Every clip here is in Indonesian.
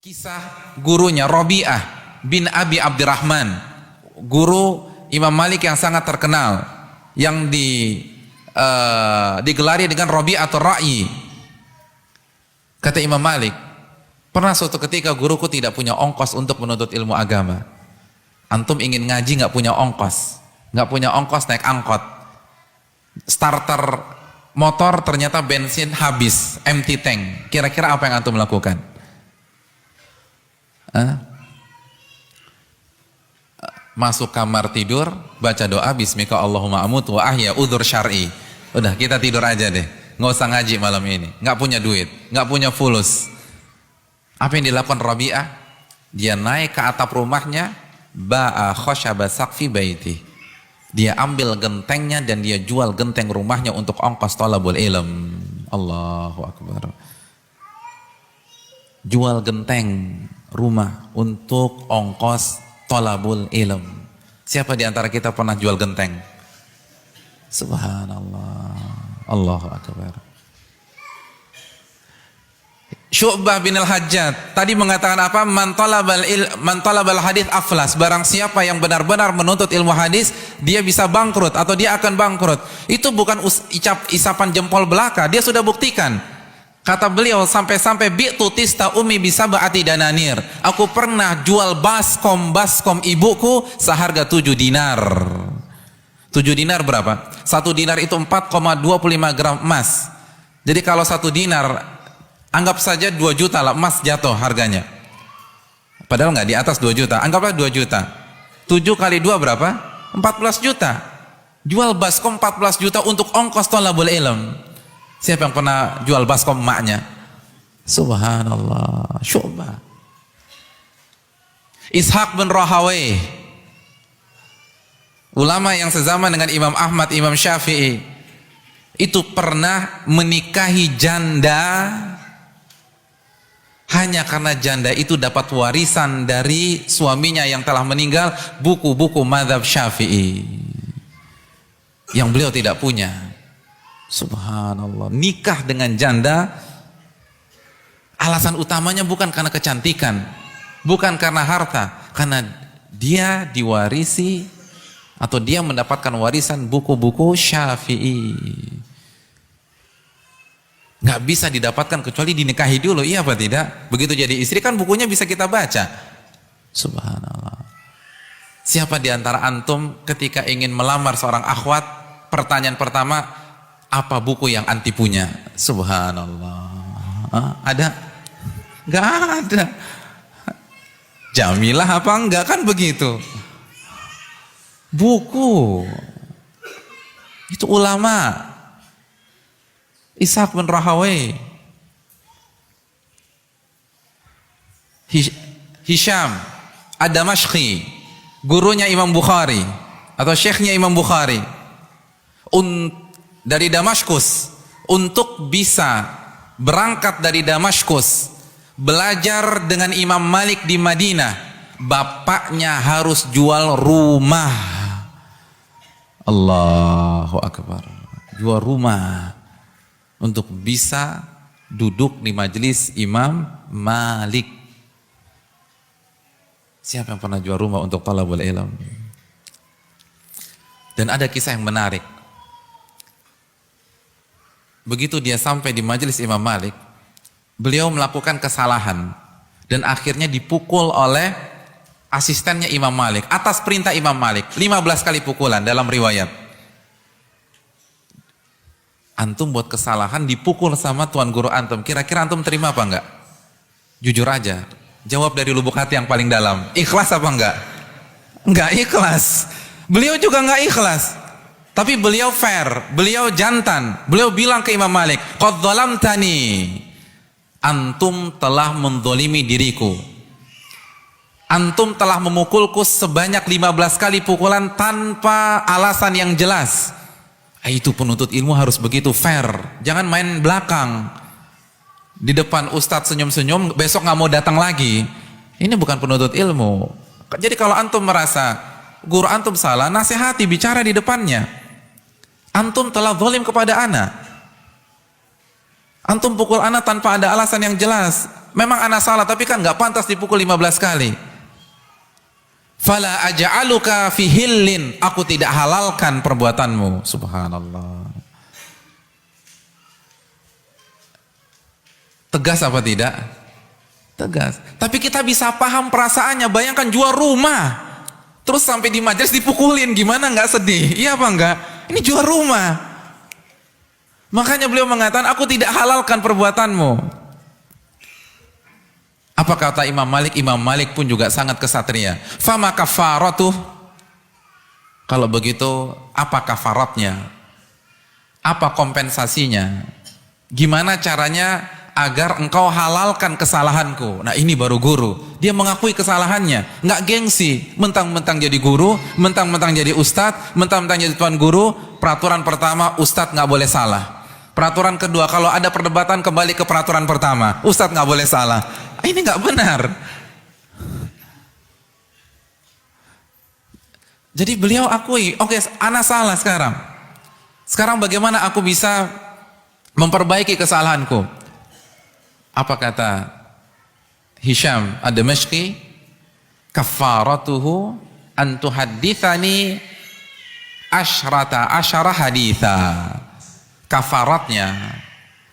Kisah gurunya Rabi'ah bin Abi Abdurrahman, guru Imam Malik yang sangat terkenal, yang digelari dengan Rabi'atul Ra'yi. Kata Imam Malik, pernah suatu ketika guruku tidak punya ongkos untuk menuntut ilmu agama. Antum ingin ngaji nggak punya ongkos, naik angkot, starter motor ternyata bensin habis, empty tank. Kira-kira apa yang antum lakukan? Masuk kamar tidur, baca doa bismika Allahumma amut wa ahya udzur syar'i. Udah, kita tidur aja deh, nggak usah ngaji malam ini. Nggak punya duit, nggak punya fulus. Apa yang dilakukan Rabi'ah? Dia naik ke atap rumahnya, ba'a khosyaba saqfi baiti. Dia ambil gentengnya dan dia jual genteng rumahnya untuk ongkos thalabul ilm. Allahu akbar. Jual genteng rumah untuk ongkos thalabul ilm. Siapa di antara kita pernah jual genteng? Subhanallah. Allahu akbar. Syu'bah bin al-Hajjaj tadi mengatakan apa? Man talabal hadits aflas. Barang siapa yang benar-benar menuntut ilmu hadis, dia bisa bangkrut atau dia akan bangkrut. Itu bukan isapan jempol belaka, dia sudah buktikan. Kata beliau, sampai-sampai bi'tu tista umi bisa ba'ati dananir. Aku pernah jual baskom ibuku seharga 7 dinar. 7 dinar berapa? 1 dinar itu 4,25 gram emas. Jadi kalau 1 dinar, anggap saja 2 juta lah emas jatuh harganya. Padahal nggak di atas 2 juta, anggaplah 2 juta. 7 kali 2 berapa? 14 juta. Jual baskom 14 juta untuk ongkos thalabul ilm. Siapa yang pernah jual baskom emaknya? Subhanallah. Syu'bah. Ishaq bin Rahawayh, ulama yang sezaman dengan Imam Ahmad, Imam Syafi'i, itu pernah menikahi janda hanya karena janda itu dapat warisan dari suaminya yang telah meninggal, buku-buku mazhab Syafi'i yang beliau tidak punya. Subhanallah. Nikah dengan janda, alasan utamanya bukan karena kecantikan, bukan karena harta, karena dia diwarisi atau dia mendapatkan warisan buku-buku Syafi'i. Nggak bisa didapatkan kecuali dinikahi dulu, iya apa tidak? Begitu jadi istri kan bukunya bisa kita baca. Subhanallah. Siapa di antara antum ketika ingin melamar seorang akhwat, pertanyaan pertama, apa buku yang anti punya? Subhanallah. Ada? Nggak ada. Jamilah apa enggak, kan begitu. Buku itu ulama. Ishaq bin Rahawayh, Hisham ad-Damashqi, gurunya Imam Bukhari atau syekhnya Imam Bukhari, dari Damaskus. Untuk bisa berangkat dari Damaskus belajar dengan Imam Malik di Madinah, bapaknya harus jual rumah. Allahu akbar. Jual rumah untuk bisa duduk di majelis Imam Malik. Siapa yang pernah jual rumah untuk talabul ilm? Dan ada kisah yang menarik. Begitu dia sampai di majelis Imam Malik, beliau melakukan kesalahan dan akhirnya dipukul oleh asistennya Imam Malik atas perintah Imam Malik. 15 kali pukulan dalam riwayat. Antum buat kesalahan dipukul sama tuan guru antum, kira-kira antum terima apa enggak? Jujur aja, jawab dari lubuk hati yang paling dalam. Ikhlas apa enggak? Enggak ikhlas. Beliau juga enggak ikhlas. Tapi beliau fair, beliau jantan. Beliau bilang ke Imam Malik, qad zalamtani. Antum telah menzalimi diriku. Antum telah memukulku sebanyak 15 kali pukulan tanpa alasan yang jelas. Itu penuntut ilmu harus begitu fair. Jangan main belakang. Di depan ustadz senyum-senyum, besok nggak mau datang lagi. Ini bukan penuntut ilmu. Jadi kalau antum merasa guru antum salah, nasihati, bicara di depannya. Antum telah zalim kepada ana. Antum pukul ana tanpa ada alasan yang jelas. Memang ana salah, tapi kan nggak pantas dipukul 15 kali. Fala aja'aluka fi hillin, aku tidak halalkan perbuatanmu. Subhanallah. Tegas apa tidak? Tegas. Tapi kita bisa paham perasaannya. Bayangkan jual rumah, terus sampai di majelis dipukulin, gimana nggak sedih? Iya apa enggak? Ini jual rumah. Makanya beliau mengatakan, aku tidak halalkan perbuatanmu. Apa kata Imam Malik? Imam Malik pun juga sangat kesatria. Fama kafaratuh. Kalau begitu, apa kafaratnya? Apa kompensasinya? Gimana caranya agar engkau halalkan kesalahanku? Nah, ini baru guru. Dia mengakui kesalahannya, nggak gengsi, mentang-mentang jadi guru, mentang-mentang jadi ustadz, mentang-mentang jadi tuan guru. Peraturan pertama, ustadz nggak boleh salah. Peraturan kedua, kalau ada perdebatan kembali ke peraturan pertama, ustadz nggak boleh salah. Ini nggak benar. Jadi beliau akui, oke, ana salah sekarang. Sekarang bagaimana aku bisa memperbaiki kesalahanku? Apa kata Hisham ad-Damashqi? Kafaratuhu an tuhaddithani asyara haditha. Kafaratnya,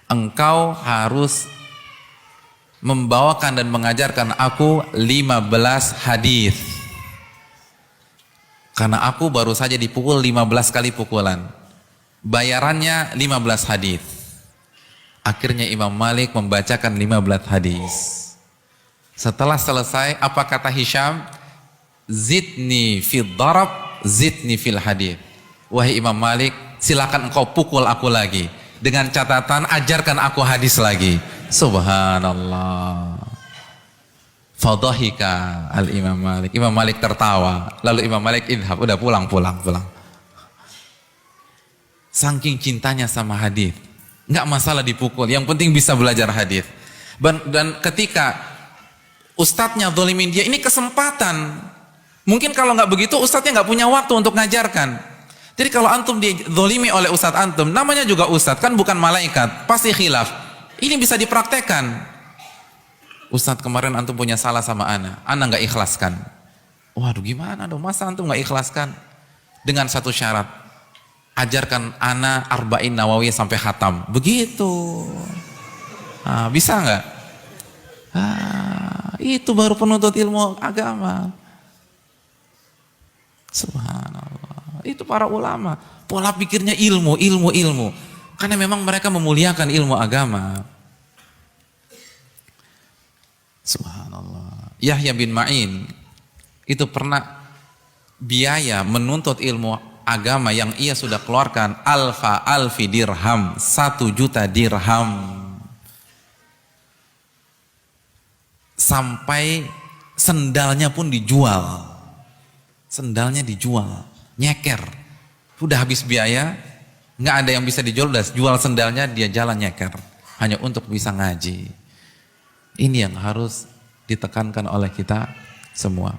engkau harus membawakan dan mengajarkan aku 15 hadis. Karena aku baru saja dipukul 15 kali pukulan. Bayarannya 15 hadis. Akhirnya Imam Malik membacakan 15 hadis. Setelah selesai, apa kata Hisham? Zidni fil darab, zidni fil hadis. Wahai Imam Malik, silakan engkau pukul aku lagi. Dengan catatan, ajarkan aku hadis lagi. Subhanallah. Fadhahika al-Imam Malik. Imam Malik tertawa. Lalu Imam Malik, idhab, udah pulang. Saking cintanya sama hadis. Nggak masalah dipukul, yang penting bisa belajar hadis. Dan ketika ustadznya zalimin dia, ini kesempatan. Mungkin kalau nggak begitu, ustadznya nggak punya waktu untuk ngajarkan. Jadi kalau antum dizalimi oleh ustadz antum, namanya juga ustadz, kan bukan malaikat, pasti khilaf. Ini bisa dipraktekkan. Ustadz, kemarin antum punya salah sama ana nggak ikhlaskan. Waduh, gimana dong, masa antum nggak ikhlaskan? Dengan satu syarat, ajarkan ana arba'in Nawawi sampai khatam. Begitu. Bisa nggak? Itu baru penuntut ilmu agama. Subhanallah. Itu para ulama. Pola pikirnya ilmu. Karena memang mereka memuliakan ilmu agama. Subhanallah. Yahya bin Ma'in itu pernah biaya menuntut ilmu agama yang ia sudah keluarkan alfi dirham, 1 juta dirham, sampai sendalnya pun dijual. Nyeker, udah habis biaya, nggak ada yang bisa dijual, udah jual sendalnya, dia jalan nyeker hanya untuk bisa ngaji. Ini yang harus ditekankan oleh kita semua.